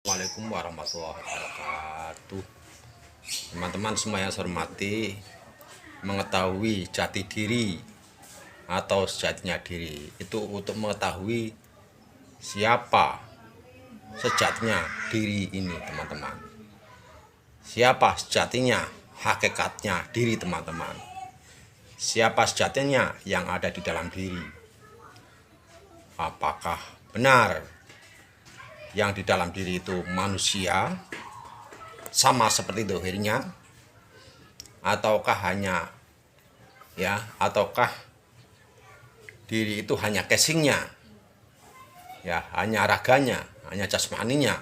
Assalamualaikum warahmatullahi wabarakatuh. Teman-teman semua yang saya hormati, mengetahui jati diri atau sejatinya diri itu untuk mengetahui siapa sejatinya diri ini, teman-teman. Siapa sejatinya, hakikatnya diri, teman-teman. Siapa sejatinya yang ada di dalam diri. Apakah benar yang di dalam diri itu manusia sama seperti dohirnya, ataukah ataukah diri itu hanya casingnya, hanya raganya, hanya jasmaninya,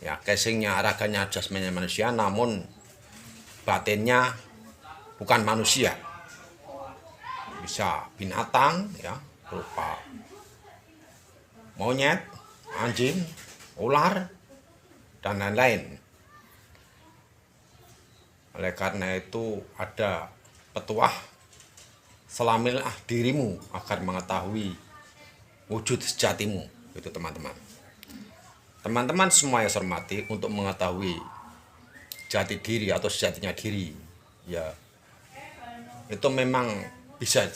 casingnya, raganya, jasmaninya manusia, namun batinnya bukan manusia, bisa binatang, berupa monyet, anjing, ular, dan lain-lain. Oleh karena itu ada petuah, selamilah dirimu agar mengetahui wujud sejatimu. Itu teman-teman. Teman-teman semua yang saya hormati, untuk mengetahui jati diri atau sejatinya diri, itu memang bisa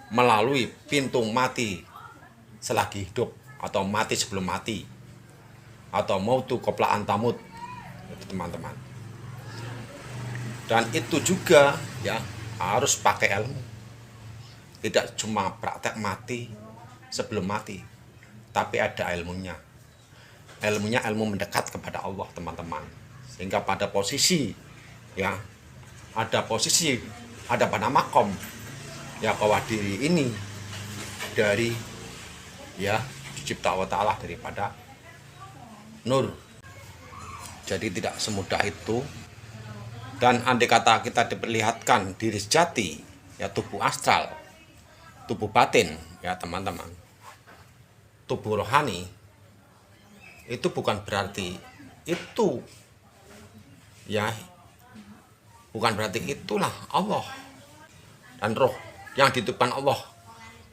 melalui pintu mati selagi hidup, atau mati sebelum mati, atau mautu qabla an tamut, itu teman-teman. Dan itu juga harus pakai ilmu, tidak cuma praktek mati sebelum mati, tapi ada ilmunya. Ilmunya ilmu mendekat kepada Allah, teman-teman, sehingga pada posisi ada pada makom bahwa diri ini dari dicipta Allah Ta'ala daripada nur. Jadi tidak semudah itu. Dan andai kata kita diperlihatkan diri sejati, tubuh astral, tubuh batin, teman-teman, tubuh rohani, itu bukan berarti itu bukan berarti itulah Allah dan roh yang dititipkan Allah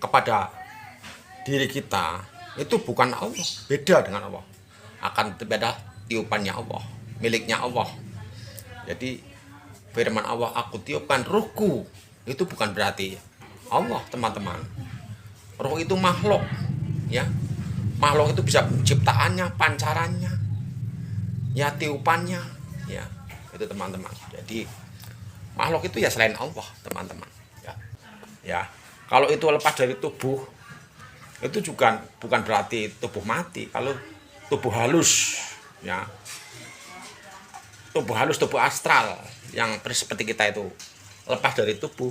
kepada diri kita. Itu bukan Allah, beda dengan Allah, akan beda tiupannya Allah, miliknya Allah. Jadi firman Allah, aku tiupkan ruhku, itu bukan berarti Allah, teman-teman. Roh itu makhluk, makhluk itu bisa ciptaannya, pancarannya, tiupannya, itu teman-teman. Jadi makhluk itu selain Allah, teman-teman. Kalau itu lepas dari tubuh, itu juga bukan berarti tubuh mati. Kalau tubuh halus, tubuh astral yang seperti kita itu lepas dari tubuh,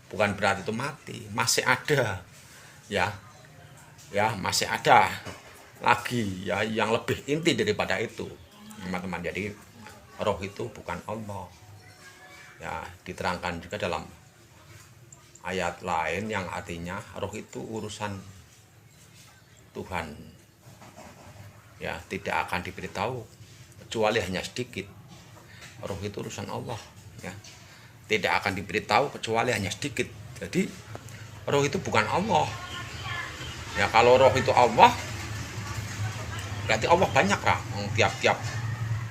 bukan berarti itu mati, masih ada, masih ada lagi yang lebih inti daripada itu, teman-teman. Jadi roh itu bukan Allah, diterangkan juga dalam ayat lain yang artinya roh itu urusan Tuhan, tidak akan diberitahu kecuali hanya sedikit. Roh itu urusan Allah, tidak akan diberitahu kecuali hanya sedikit. Jadi roh itu bukan Allah. Kalau roh itu Allah, berarti Allah banyak lah. Tiap-tiap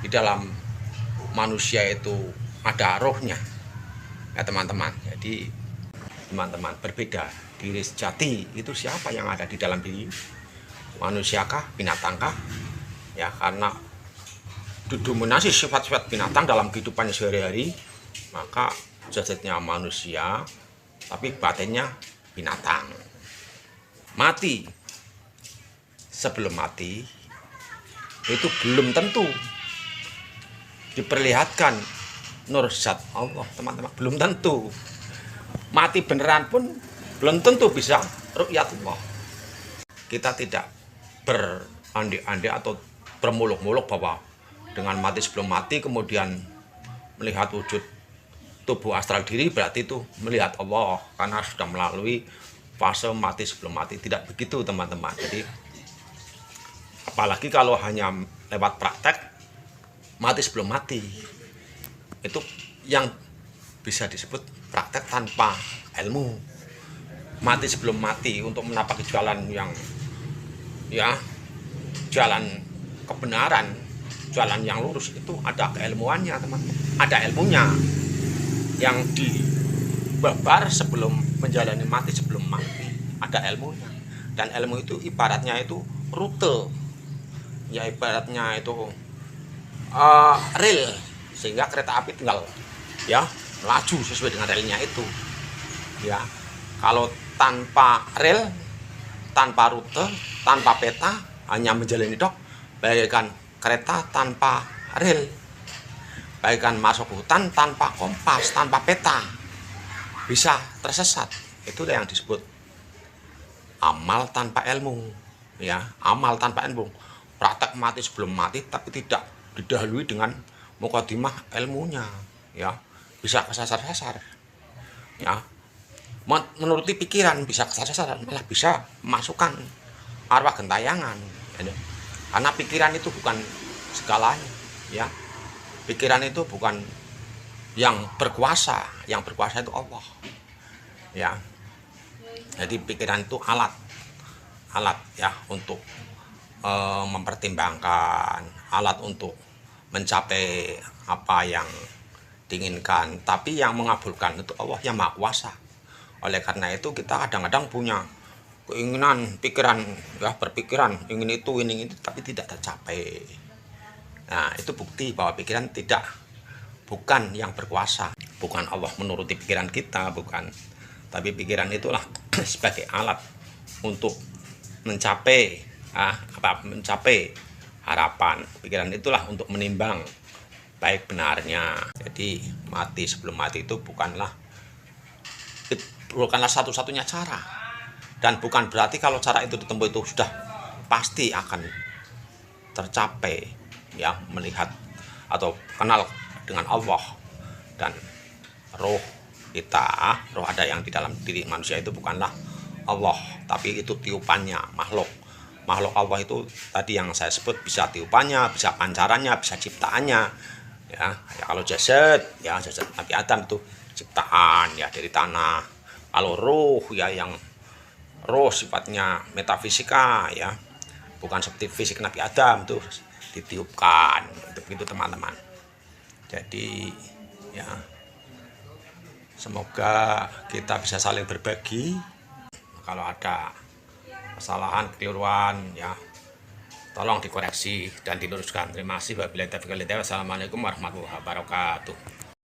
di dalam manusia itu ada rohnya, teman-teman. Jadi teman-teman, berbeda. Diri sejati itu siapa yang ada di dalam diri? Manusiakah, binatangkah? Karena didominasi sifat-sifat binatang dalam kehidupannya sehari-hari, maka jasadnya manusia tapi batinnya binatang. Mati sebelum mati itu belum tentu diperlihatkan nur zat Allah, teman-teman. Belum tentu. Mati beneran pun belum tentu bisa ru'yatullah. Kita tidak berandai-andai atau bermuluk-muluk bahwa dengan mati sebelum mati kemudian melihat wujud tubuh astral diri berarti itu melihat Allah, karena sudah melalui fase mati sebelum mati. Tidak begitu, teman-teman. Jadi apalagi kalau hanya lewat praktek mati sebelum mati, itu yang bisa disebut praktek tanpa ilmu. Mati sebelum mati untuk menapaki jalan yang jalan kebenaran, jalan yang lurus itu ada keilmuannya, teman-teman. Ada ilmunya yang dibabar sebelum menjalani mati, sebelum mati. Ada ilmunya. Dan ilmu itu ibaratnya itu rute. Ya ibaratnya itu rel, sehingga kereta api tinggal ya melaju sesuai dengan relnya itu. Ya, kalau tanpa rel, tanpa rute, tanpa peta, hanya menjalani dok, bagaikan kereta tanpa rel, bagaikan masuk hutan tanpa kompas, tanpa peta, bisa tersesat. Itulah yang disebut amal tanpa ilmu. Ya, amal tanpa ilmu, praktek mati sebelum mati tapi tidak didahului dengan mukadimah ilmunya. Ya, bisa kesasar-sasar. Ya, menuruti pikiran bisa kesasar, malah bisa masukkan arwah gentayangan. Ya. Karena pikiran itu bukan segalanya. Ya, pikiran itu bukan yang berkuasa. Yang berkuasa itu Allah. Ya, jadi pikiran itu alat ya untuk mempertimbangkan, alat untuk mencapai apa yang diinginkan. Tapi yang mengabulkan itu Allah yang Maha Kuasa. Oleh karena itu kita kadang-kadang punya keinginan, pikiran, ya berpikiran ingin itu, ini tapi tidak tercapai. Nah, itu bukti bahwa pikiran bukan yang berkuasa, bukan Allah menuruti pikiran kita, bukan. Tapi pikiran itulah sebagai alat untuk mencapai mencapai harapan. Pikiran itulah untuk menimbang baik benarnya. Jadi mati sebelum mati itu bukanlah satu-satunya cara, dan bukan berarti kalau cara itu ditempuh itu sudah pasti akan tercapai. Ya, melihat atau kenal dengan Allah dan roh kita, roh ada yang di dalam diri manusia itu bukanlah Allah, tapi itu tiupannya makhluk Allah itu tadi yang saya sebut, bisa tiupannya, bisa pancarannya, bisa ciptaannya. Ya kalau jasad Nabi Adam itu ciptaan ya dari tanah. Kalau roh ya, yang roh sifatnya metafisika ya, bukan seperti fisik Nabi Adam itu ditiupkan. Itu begitu teman-teman. Jadi ya, semoga kita bisa saling berbagi. Kalau ada kesalahan, kekeliruan ya, tolong dikoreksi dan diluruskan. Terima kasih. Wabillahi taufiq wal hidayah. Wassalamualaikum warahmatullahi wabarakatuh.